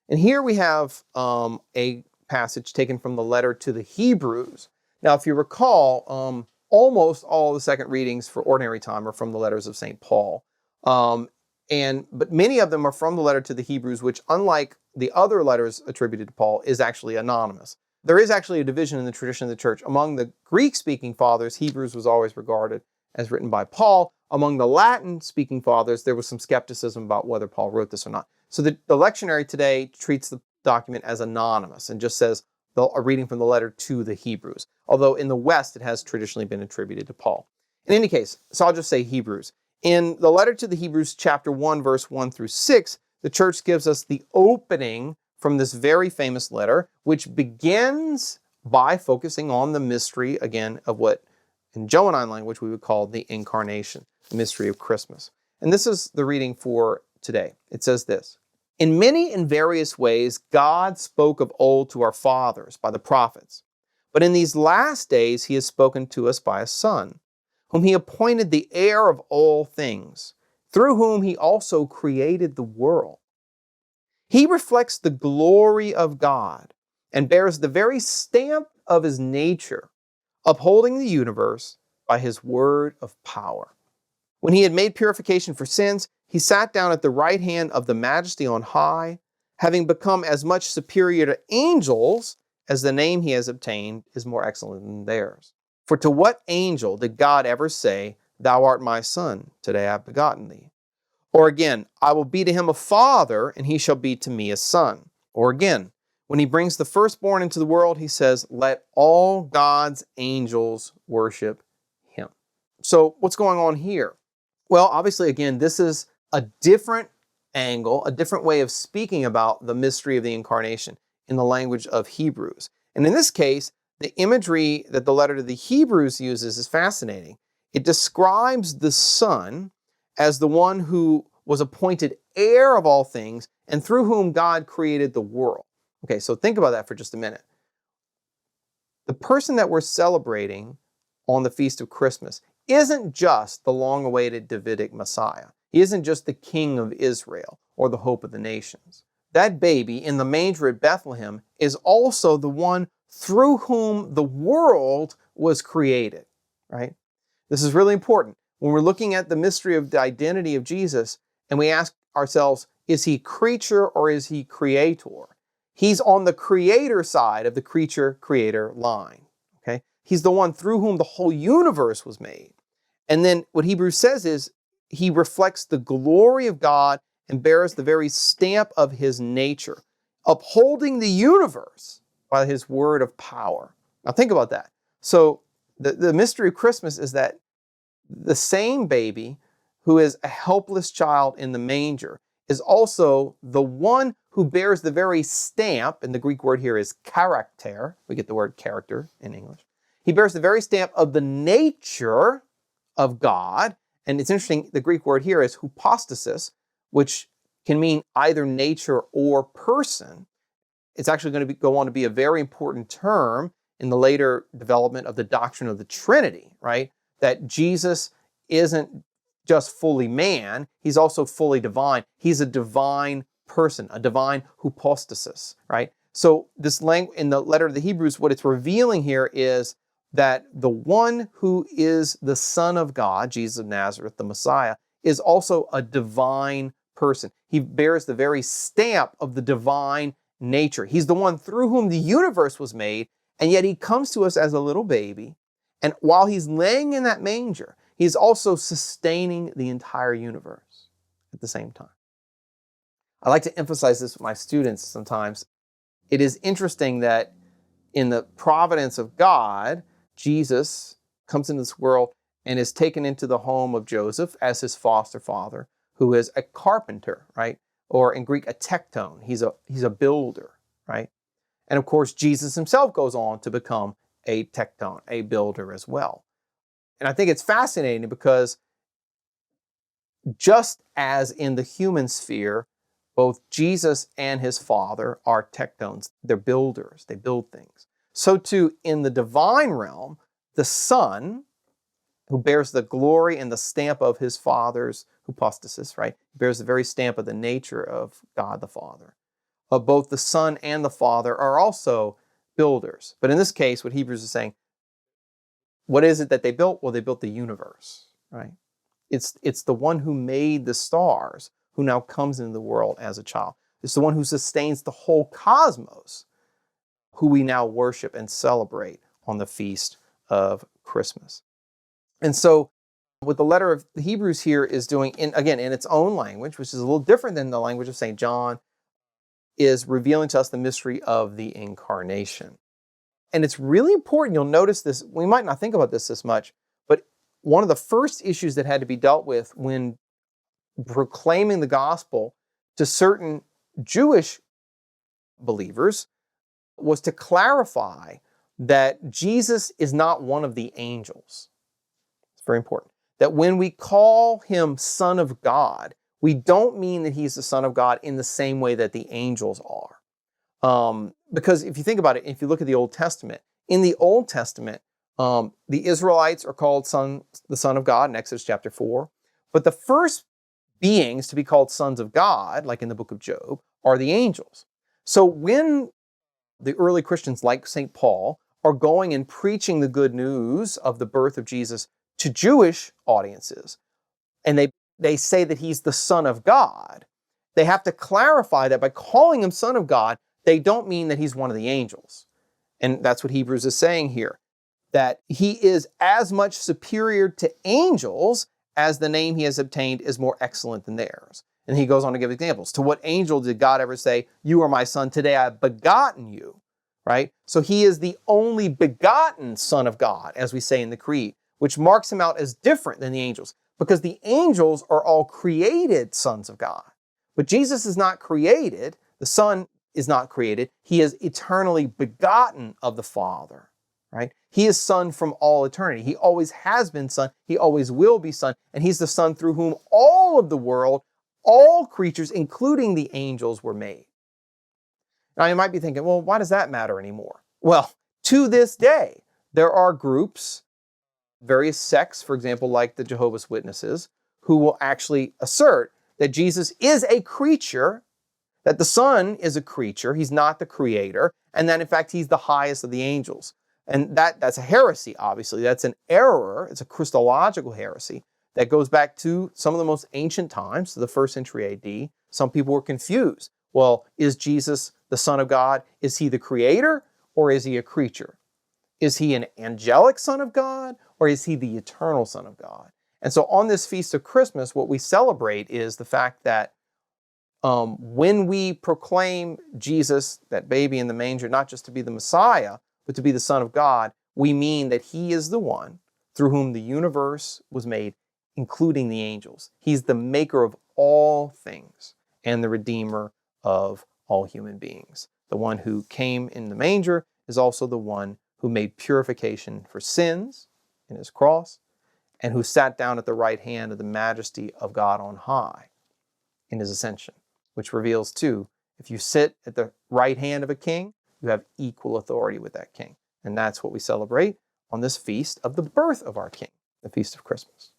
And here we have a passage taken from the letter to the Hebrews. Now, if you recall, almost all of the second readings for ordinary time are from the letters of St. Paul. But many of them are from the letter to the Hebrews, which, unlike the other letters attributed to Paul, is actually anonymous. There is actually a division in the tradition of the church. Among the Greek-speaking fathers, Hebrews was always regarded as written by Paul. Among the Latin-speaking fathers, there was some skepticism about whether Paul wrote this or not. So the lectionary today treats the document as anonymous and just says a reading from the letter to the Hebrews, although in the West it has traditionally been attributed to Paul. In any case, so I'll just say Hebrews. In the letter to the Hebrews, chapter 1, verse 1 through 6, the church gives us the opening from this very famous letter, which begins by focusing on the mystery, again, of what in Johannine language we would call the Incarnation, the mystery of Christmas. And this is the reading for today. It says this: "In many and various ways, God spoke of old to our fathers by the prophets. But in these last days, he has spoken to us by a Son, whom he appointed the heir of all things, through whom he also created the world. He reflects the glory of God and bears the very stamp of his nature, upholding the universe by his word of power. When he had made purification for sins, he sat down at the right hand of the Majesty on high, having become as much superior to angels as the name he has obtained is more excellent than theirs. For to what angel did God ever say, 'Thou art my son, today I have begotten thee'? Or again, 'I will be to him a father, and he shall be to me a son'? Or again, when he brings the firstborn into the world, he says, 'Let all God's angels worship him.'" So what's going on here? Well, obviously, again, this is a different angle, a different way of speaking about the mystery of the Incarnation in the language of Hebrews. And in this case, the imagery that the letter to the Hebrews uses is fascinating. It describes the Son as the one who was appointed heir of all things and through whom God created the world. Okay, so think about that for just a minute. The person that we're celebrating on the Feast of Christmas isn't just the long-awaited Davidic Messiah. He isn't just the King of Israel or the hope of the nations. That baby in the manger at Bethlehem is also the one through whom the world was created, right? This is really important. When we're looking at the mystery of the identity of Jesus and we ask ourselves, is he creature or is he creator? He's on the creator side of the creature-creator line, okay? He's the one through whom the whole universe was made. And then what Hebrews says is he reflects the glory of God and bears the very stamp of his nature, upholding the universe by his word of power. Now think about that. So the mystery of Christmas is that the same baby who is a helpless child in the manger is also the one who bears the very stamp, and the Greek word here is character. We get the word character in English. He bears the very stamp of the nature of God. And it's interesting, the Greek word here is hypostasis, which can mean either nature or person. It's actually going to go on to be a very important term in the later development of the doctrine of the Trinity, right? That Jesus isn't just fully man, he's also fully divine. He's a divine person, a divine hypostasis, right? So this language in the letter to the Hebrews, what it's revealing here is that the one who is the Son of God, Jesus of Nazareth, the Messiah, is also a divine person. He bears the very stamp of the divine nature. He's the one through whom the universe was made, and yet he comes to us as a little baby. And while he's laying in that manger, he's also sustaining the entire universe at the same time. I like to emphasize this with my students sometimes. It is interesting that in the providence of God, Jesus comes into this world and is taken into the home of Joseph as his foster father, who is a carpenter, right? Or in Greek, a tekton. He's a builder, right? And of course, Jesus himself goes on to become a tekton, a builder as well. And I think it's fascinating because just as in the human sphere, both Jesus and his Father are tektons. They're builders. They build things. So too, in the divine realm, the Son, who bears the glory and the stamp of his Father's hypostasis, right? Bears the very stamp of the nature of God the Father, both the Son and the Father are also builders. But in this case, what Hebrews is saying, what is it that they built? Well, they built the universe, right? It's the one who made the stars who now comes into the world as a child. It's the one who sustains the whole cosmos, who we now worship and celebrate on the feast of Christmas. And so what the letter of the Hebrews here is doing, in its own language, which is a little different than the language of St. John, is revealing to us the mystery of the Incarnation. And it's really important. You'll notice this. We might not think about this much, but one of the first issues that had to be dealt with when proclaiming the gospel to certain Jewish believers was to clarify that Jesus is not one of the angels. It's very important. That when we call him Son of God, we don't mean that he's the Son of God in the same way that the angels are. Because if you think about it, if you look at the Old Testament, in the Old Testament, the Israelites are called the Son of God in Exodus chapter 4. But the first beings to be called sons of God, like in the book of Job, are the angels. So when the early Christians, like St. Paul, are going and preaching the good news of the birth of Jesus to Jewish audiences, and they say that he's the Son of God, they have to clarify that by calling him Son of God, they don't mean that he's one of the angels. And that's what Hebrews is saying here, that he is as much superior to angels as the name he has obtained is more excellent than theirs. And he goes on to give examples. To what angel did God ever say, "You are my son, today I have begotten you," right? So he is the only begotten Son of God, as we say in the Creed, which marks him out as different than the angels, because the angels are all created sons of God. But Jesus is not created, the Son is not created, he is eternally begotten of the Father, right? He is Son from all eternity. He always has been Son, he always will be Son, and he's the Son through whom all of the world, all creatures, including the angels, were made. Now you might be thinking, well, why does that matter anymore? Well, to this day, there are groups, various sects, for example, like the Jehovah's Witnesses, who will actually assert that Jesus is a creature, that the Son is a creature, he's not the creator, and that in fact he's the highest of the angels. And that's a heresy, obviously. That's an error. It's a Christological heresy that goes back to some of the most ancient times, to the 1st century AD. Some people were confused. Well, is Jesus the Son of God? Is he the creator or is he a creature? Is he an angelic Son of God or is he the eternal Son of God? And so on this Feast of Christmas, what we celebrate is the fact that when we proclaim Jesus, that baby in the manger, not just to be the Messiah, but to be the Son of God, we mean that he is the one through whom the universe was made, including the angels. He's the maker of all things and the redeemer of all human beings. The one who came in the manger is also the one who made purification for sins in his cross and who sat down at the right hand of the majesty of God on high in his ascension, which reveals too, if you sit at the right hand of a king, you have equal authority with that king. And that's what we celebrate on this feast of the birth of our King, the Feast of Christmas.